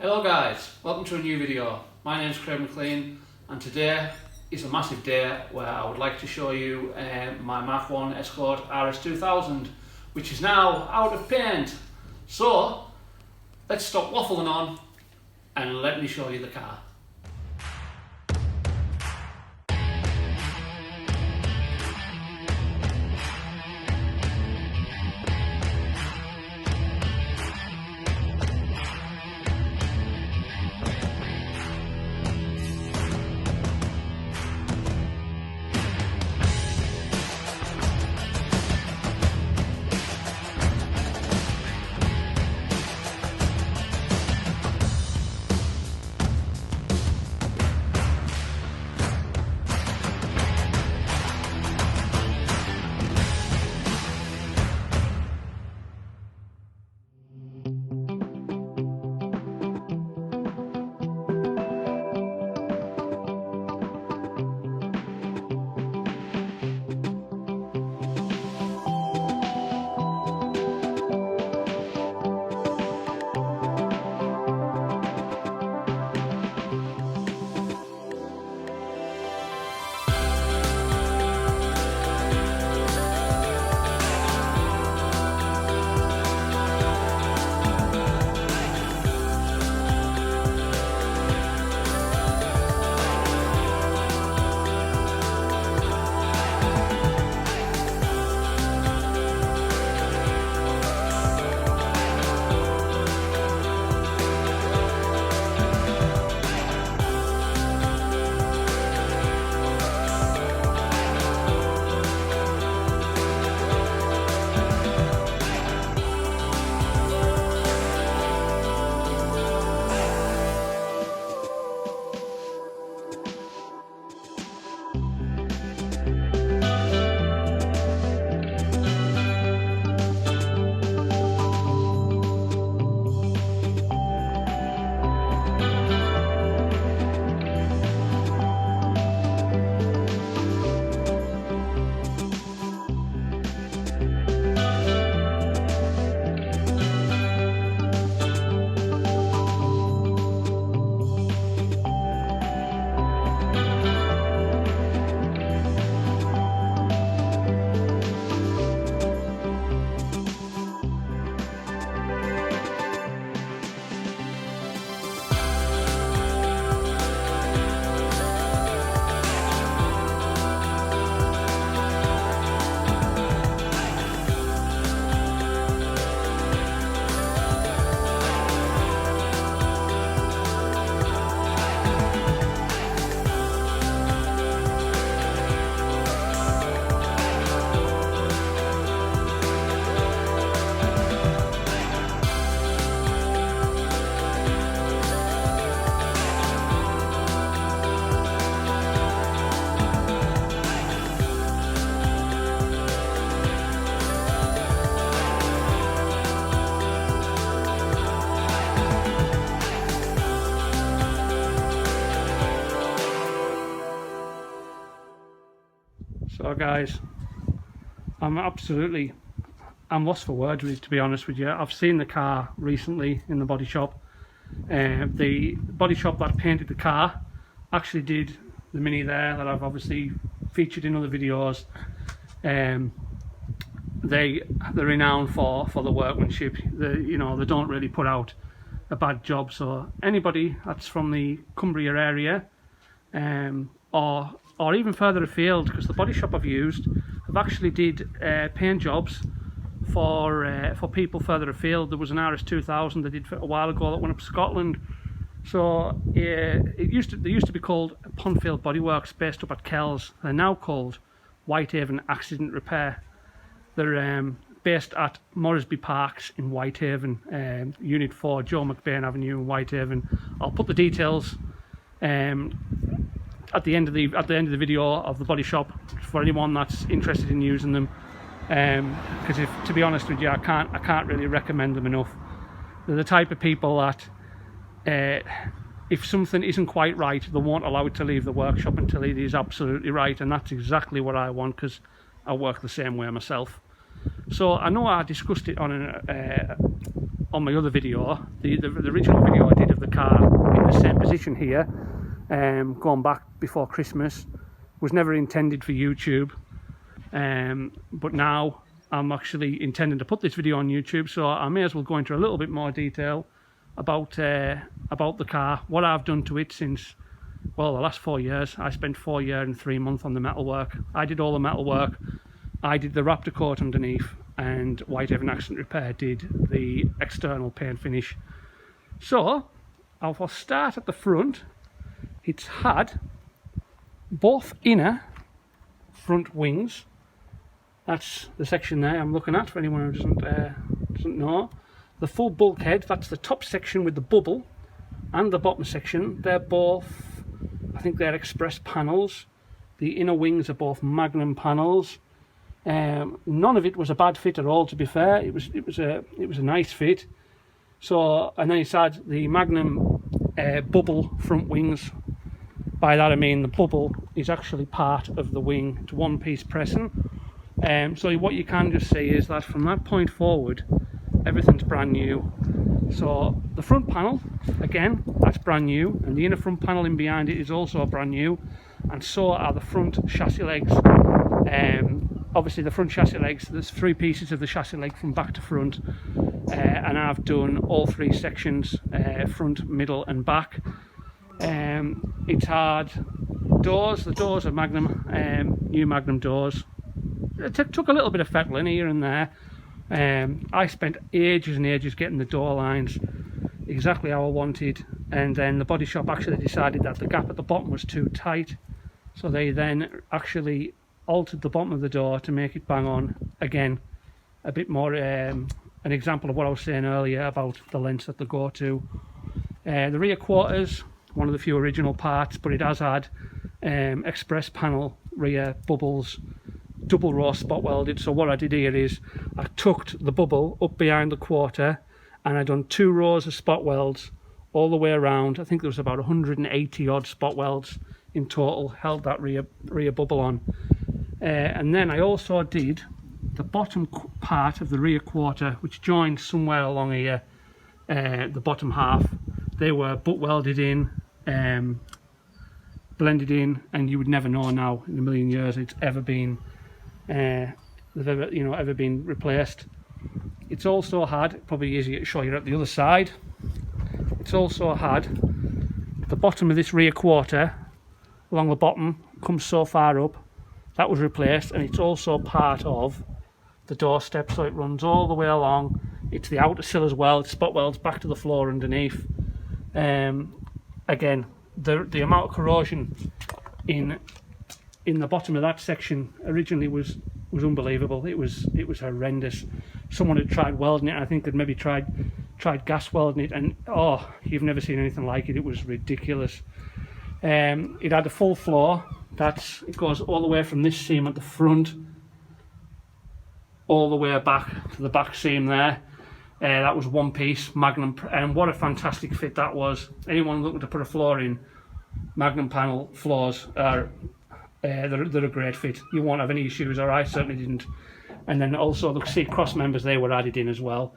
Hello guys, welcome to a new video. My name is Craig McLean and today is a massive day where I would like to show you my Ford Escort RS 2000, which is now out of paint. So let's stop waffling on and let me show you the car. So guys, I'm lost for words with it, to be honest with you. I've seen the car recently in the body shop. The body shop that painted the car actually did the Mini there that I've obviously featured in other videos. They're renowned for the workmanship. They don't really put out a bad job. So anybody that's from the Cumbria area, or even further afield, because the body shop I've used have actually did paint jobs for people further afield. There was an RS 2000 they did a while ago that went up to Scotland. So they used to be called Ponfield Bodyworks, based up at Kells. They're now called Whitehaven Accident Repair. They're based at Moresby Parks in Whitehaven, Unit 4, Joe McBain Avenue in Whitehaven. I'll put the details at the end of the video of the body shop for anyone that's interested in using them. Because to be honest with you, I can't really recommend them enough. They're the type of people that if something isn't quite right, they won't allow it to leave the workshop until it is absolutely right, and that's exactly what I want, because I work the same way myself. So I know I discussed it on my other video, the original video I did of the car. position here, going back before Christmas. Was never intended for YouTube, but now I'm actually intending to put this video on YouTube, so I may as well go into a little bit more detail about the car, what I've done to it since, well, the last 4 years. I spent 4 years and 3 months on the metalwork. I did all the metalwork. I did the Raptor coat underneath, and Whitehaven Accident Repair did the external paint finish. So I'll start at the front. It's had both inner front wings. That's the section there I'm looking at, for anyone who doesn't know. The full bulkhead, that's the top section with the bubble, and the bottom section. They're both, I think they're express panels. The inner wings are both Magnum panels. None of it was a bad fit at all, to be fair. It was a nice fit. So, and then it's had the Magnum bubble front wings. By that I mean the bubble is actually part of the wing. It's one piece pressing. So what you can just see is that from that point forward, everything's brand new. So the front panel, again, that's brand new, and the inner front panel in behind it is also brand new, and so are the front chassis legs. Obviously the front chassis legs, there's 3 pieces of the chassis leg from back to front, and I've done all 3 sections, front, middle and back. It's had doors. The doors are Magnum, new Magnum doors. It took a little bit of fettling here and there. I spent ages and ages getting the door lines exactly how I wanted, and then the body shop actually decided that the gap at the bottom was too tight, so they then actually altered the bottom of the door to make it bang on again, a bit more an example of what I was saying earlier about the lengths that they go to. The rear quarters, one of the few original parts, but it has had express panel rear bubbles, double row spot welded. So what I did here is I tucked the bubble up behind the quarter, and I done 2 rows of spot welds all the way around. I think there was about 180 odd spot welds in total, held that rear bubble on. And then I also did the bottom part of the rear quarter, which joined somewhere along here, the bottom half. They were butt welded in, blended in, and you would never know now in a million years it's ever been they've ever been replaced. It's also had, probably easier to show you at the other side, it's also had the bottom of this rear quarter along the bottom comes so far up, that was replaced, and it's also part of the doorstep, so it runs all the way along. It's the outer sill as well. It's spot welds back to the floor underneath. Again, the amount of corrosion in the bottom of that section originally was unbelievable. It was horrendous. Someone had tried welding it. I think they'd maybe tried gas welding it, and oh, you've never seen anything like it. It was ridiculous. It had a full floor. It goes all the way from this seam at the front all the way back to the back seam there. That was one piece Magnum, and what a fantastic fit that was. Anyone looking to put a floor in, Magnum panel floors are they're a great fit. You won't have any issues, or I certainly didn't. And then also the seat cross members, they were added in as well.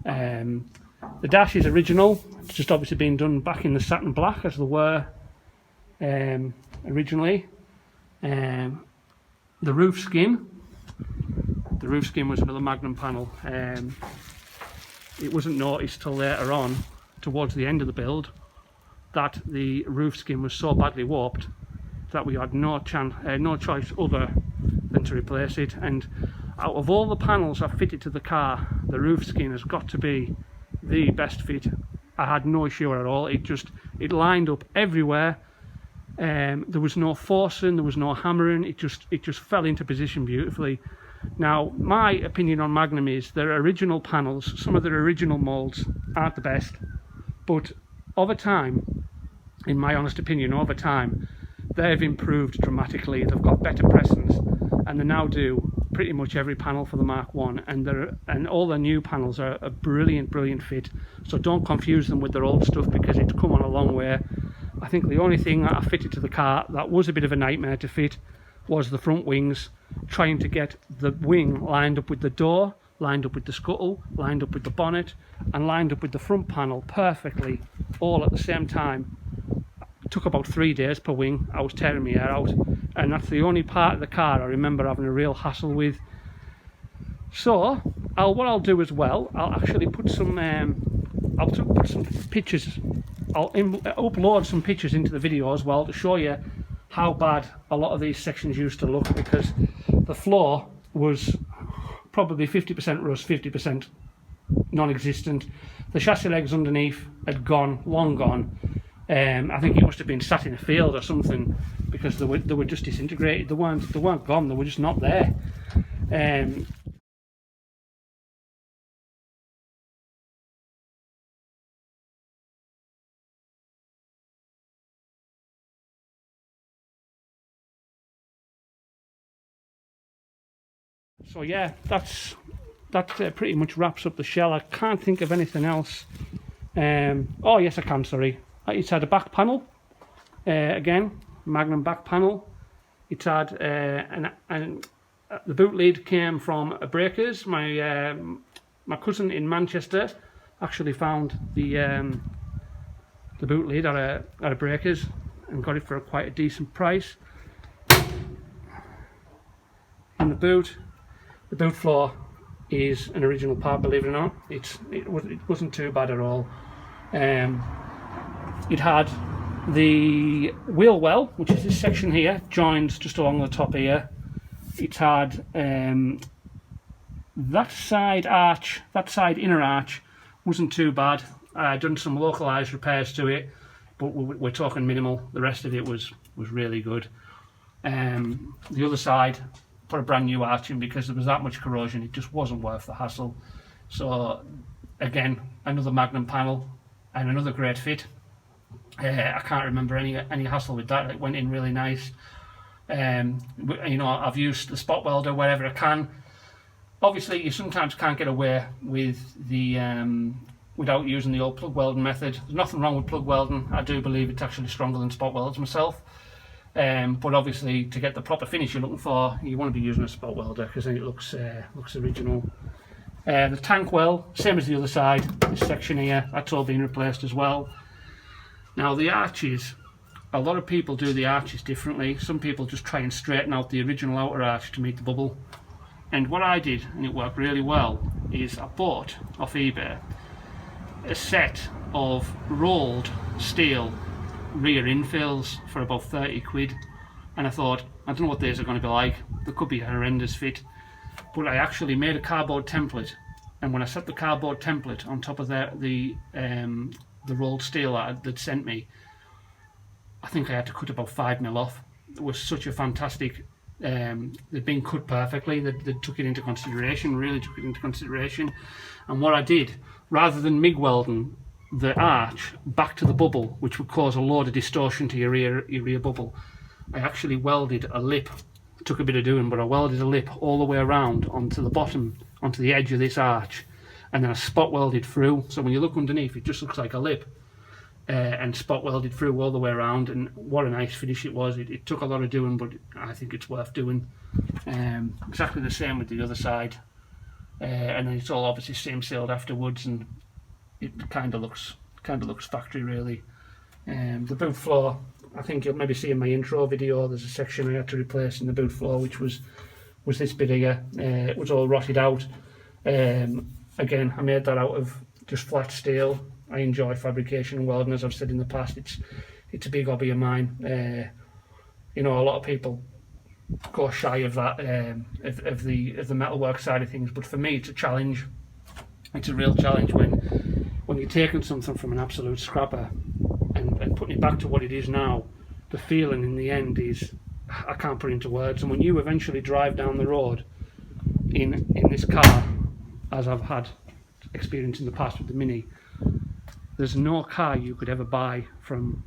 The dash is original. It's just obviously been done back in the satin black as they were originally. The roof skin was another Magnum panel. It wasn't noticed till later on, towards the end of the build, that the roof skin was so badly warped that we had no choice other than to replace it. And out of all the panels I've fitted to the car, the roof skin has got to be the best fit. I had no issue at all. It lined up everywhere. There was no forcing, there was no hammering. It just fell into position beautifully. Now, my opinion on Magnum is their original panels, some of their original moulds aren't the best, but over time, in my honest opinion, over time, they've improved dramatically. They've got better pressings, and they now do pretty much every panel for the Mark 1, and all their new panels are a brilliant fit. So don't confuse them with their old stuff, because it's come on a long way. I think the only thing that I fitted to the car that was a bit of a nightmare to fit was the front wings, trying to get the wing lined up with the door, lined up with the scuttle, lined up with the bonnet, and lined up with the front panel perfectly, all at the same time. took about 3 days per wing. I was tearing my hair out, and that's the only part of the car I remember having a real hassle with. So what I'll do as well, I'll actually put some put some pictures, I'll upload some pictures into the video as well to show you how bad a lot of these sections used to look, because the floor was probably 50% rust, 50% non-existent. The chassis legs underneath had gone, long gone. I think it must have been sat in a field or something, because they were just disintegrated. They weren't gone, they were just not there. So yeah, that pretty much wraps up the shell. I can't think of anything else. Oh yes, I can, sorry. It's had a back panel, again, Magnum back panel. It's had the boot lid came from a Breakers. My cousin in Manchester actually found the boot lid at a Breakers and got it for quite a decent price. In the boot floor is an original part, believe it or not. It wasn't too bad at all. It had the wheel well, which is this section here, joins just along the top here. It had that side inner arch wasn't too bad. I had done some localized repairs to it, but we're talking minimal. The rest of it was really good. The other side, put a brand new arch in because there was that much corrosion. It just wasn't worth the hassle. So again, another Magnum panel and another great fit. I can't remember any hassle with that. It went in really nice. You know, I've used the spot welder wherever I can. Obviously, you sometimes can't get away with the without using the old plug welding method. There's nothing wrong with plug welding. I do believe it's actually stronger than spot welds myself. But obviously, to get the proper finish you're looking for, you want to be using a spot welder, because then it looks original. The tank well, same as the other side. This section here, that's all been replaced as well. Now the arches, a lot of people do the arches differently. Some people just try and straighten out the original outer arch to meet the bubble. And what I did, and it worked really well, is I bought off eBay a set of rolled steel rear infills for about 30 quid, and I thought, I don't know what these are going to be like. They could be a horrendous fit, but I actually made a cardboard template, and when I set the cardboard template on top of the rolled steel that they'd sent me, I think I had to cut about 5mm off. It was such a fantastic, they'd been cut perfectly. They took it into consideration, really took it into consideration. And what I did, rather than MIG welding the arch back to the bubble, which would cause a load of distortion to your rear bubble, I actually welded a lip. It took a bit of doing, but I welded a lip all the way around onto the bottom, onto the edge of this arch, and then I spot welded through. So when you look underneath, it just looks like a lip, and spot welded through all the way around. And what a nice finish it was. It took a lot of doing, but I think it's worth doing. Exactly the same with the other side, and then it's all obviously same sealed afterwards, and it kind of looks factory really. The boot floor, I think you'll maybe see in my intro video, there's a section I had to replace in the boot floor, which was this bit here. It was all rotted out. Again, I made that out of just flat steel. I enjoy fabrication and welding, as I've said in the past. It's a big hobby of mine. You know, a lot of people go shy of that, of the metalwork side of things, but for me it's a challenge. It's a real challenge when you're taking something from an absolute scrapper and putting it back to what it is now. The feeling in the end is, I can't put into words. And when you eventually drive down the road in this car, as I've had experience in the past with the Mini, there's no car you could ever buy from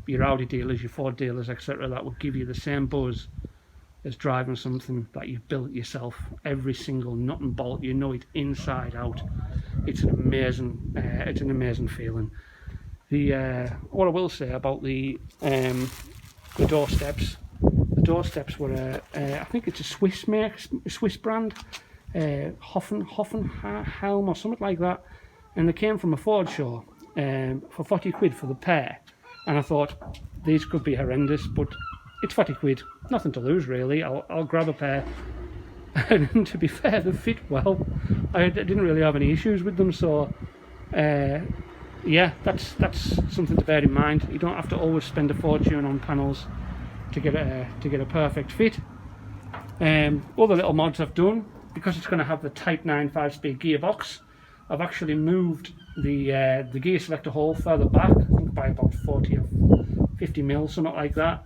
your Audi dealers, your Ford dealers, etc., that would give you the same buzz as driving something that you've built yourself. Every single nut and bolt, you know it inside out. It's an amazing feeling. What I will say about the door steps. The door steps were I think it's a Swiss brand, Hoffenhelm or something like that, and they came from a Ford show for 40 quid for the pair. and I thought these could be horrendous, but it's 40 quid, nothing to lose really. I'll grab a pair, and to be fair, they fit well. I didn't really have any issues with them, so yeah, that's something to bear in mind. You don't have to always spend a fortune on panels to get a perfect fit. Other little mods I've done, because it's going to have the Type 9 5-speed gearbox, I've actually moved the gear selector hole further back, I think by about 40 or 50 mil, something like that.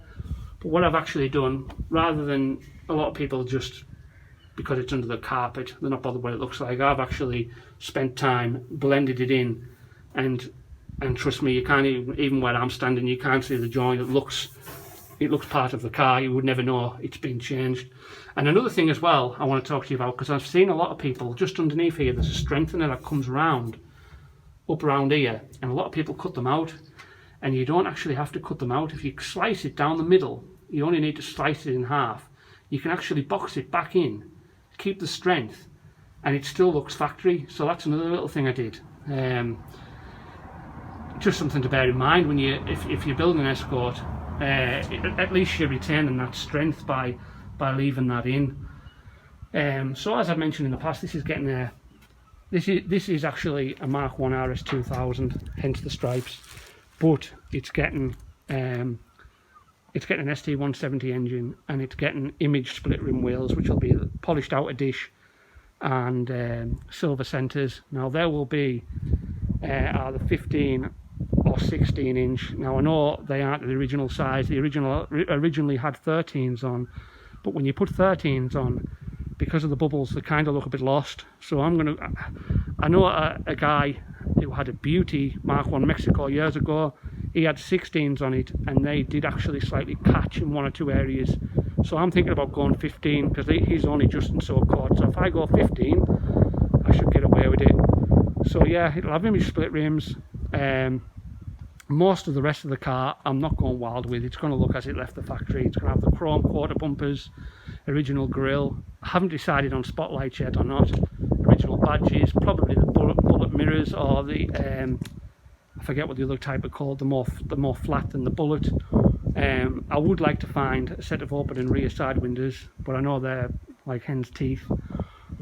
But what I've actually done, rather than a lot of people just because it's under the carpet, they're not bothered what it looks like, I've actually spent time, blended it in, and trust me, you can't even where I'm standing, you can't see the joint. It looks part of the car. You would never know it's been changed. And another thing as well I want to talk to you about, because I've seen a lot of people just underneath here, there's a strengthener that comes around up around here, and a lot of people cut them out, and you don't actually have to cut them out. If you slice it down the middle, you only need to slice it in half. You can actually box it back in, keep the strength, and it still looks factory. So that's another little thing I did. Just something to bear in mind when if you're building an Escort. At least you're retaining that strength by leaving that in. So as I've mentioned in the past, this is getting there. This is actually a Mark 1 RS 2000, hence the stripes, but it's getting an ST170 engine, and it's getting image split rim wheels, which will be polished outer dish and silver centres. Now there will be either 15 or 16 inch. Now I know they aren't the original size. The originally had 13s on, but when you put 13s on, because of the bubbles, they kind of look a bit lost. So I know a guy who had a beauty Mark 1 Mexico years ago. He had 16s on it, and they did actually slightly catch in one or two areas. So I'm thinking about going 15, because he's only just in so caught. So if I go 15, I should get away with it. So yeah, it'll have image split rims. Most of the rest of the car I'm not going wild with. It's going to look as it left the factory. It's going to have the chrome quarter bumpers, original grille. I haven't decided on spotlights yet or not. Original badges, probably the bullet mirrors, or the I forget what the other type are called, the more flat than the bullet. I would like to find a set of open and rear side windows, but I know they're like hen's teeth.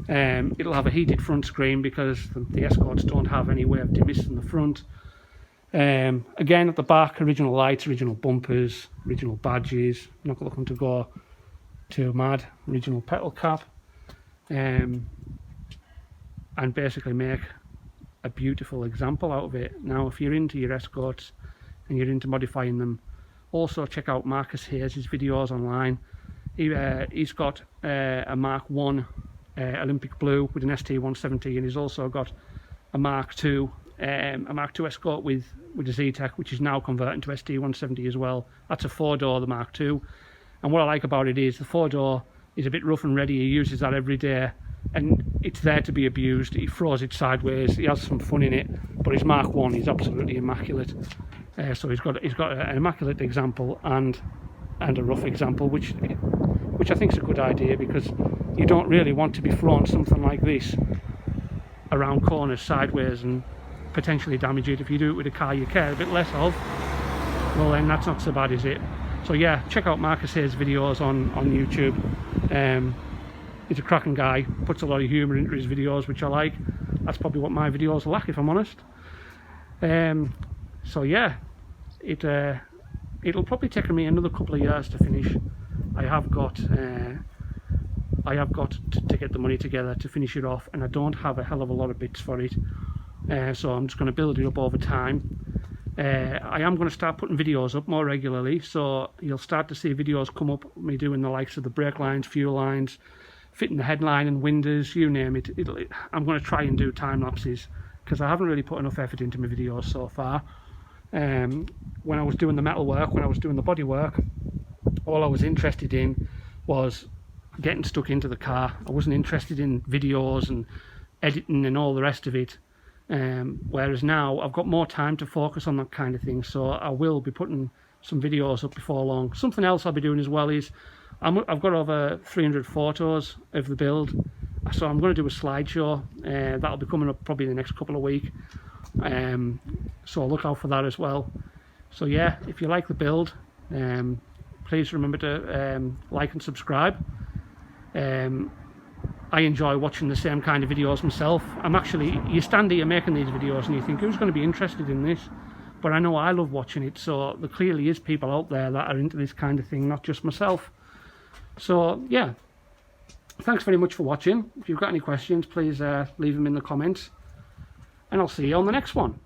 It'll have a heated front screen, because the Escorts don't have any way of demisting the front. Again, at the back, original lights, original bumpers, original badges. Not looking to go too mad. Original petal cap, and basically make a beautiful example out of it. Now, if you're into your Escorts and you're into modifying them, also check out Marcus Hayes' videos online. He's got a Mark 1 Olympic Blue with an ST170, and he's also got a Mark 2 Escort with a Z-Tech, which is now converting to ST170 as well. That's a 4-door, the Mark 2. And what I like about it is the 4-door is a bit rough and ready. He uses that every day, and it's there to be abused. He throws it sideways, he has some fun in it, but his Mark 1 is absolutely immaculate. So he's got an immaculate example and a rough example, which I think is a good idea, because you don't really want to be throwing something like this around corners sideways and potentially damage it. If you do it with a car you care a bit less of, well then that's not so bad, is it? So yeah, check out Marcus Hayes' videos on YouTube. He's a cracking guy, puts a lot of humour into his videos, which I like. That's probably what my videos lack, if I'm honest. So yeah, it'll probably take me another couple of years to finish. I have got to get the money together to finish it off, and I don't have a hell of a lot of bits for it. So I'm just going to build it up over time. I am going to start putting videos up more regularly, so you'll start to see videos come up, me doing the likes of the brake lines, fuel lines, fitting the headline and windows, you name it. I'm going to try and do time lapses, because I haven't really put enough effort into my videos so far. When I was doing the metal work, when I was doing the body work, all I was interested in was getting stuck into the car. I wasn't interested in videos and editing and all the rest of it. Whereas now I've got more time to focus on that kind of thing, so I will be putting some videos up before long. Something else I'll be doing as well is I've got over 300 photos of the build, so I'm going to do a slideshow. That'll be coming up probably in the next couple of weeks, so look out for that as well. So yeah, if you like the build, please remember to like and subscribe. I enjoy watching the same kind of videos myself. You stand here making these videos and you think, who's going to be interested in this? But I know I love watching it, so there clearly is people out there that are into this kind of thing, not just myself. So yeah, thanks very much for watching. If you've got any questions, please leave them in the comments, and I'll see you on the next one.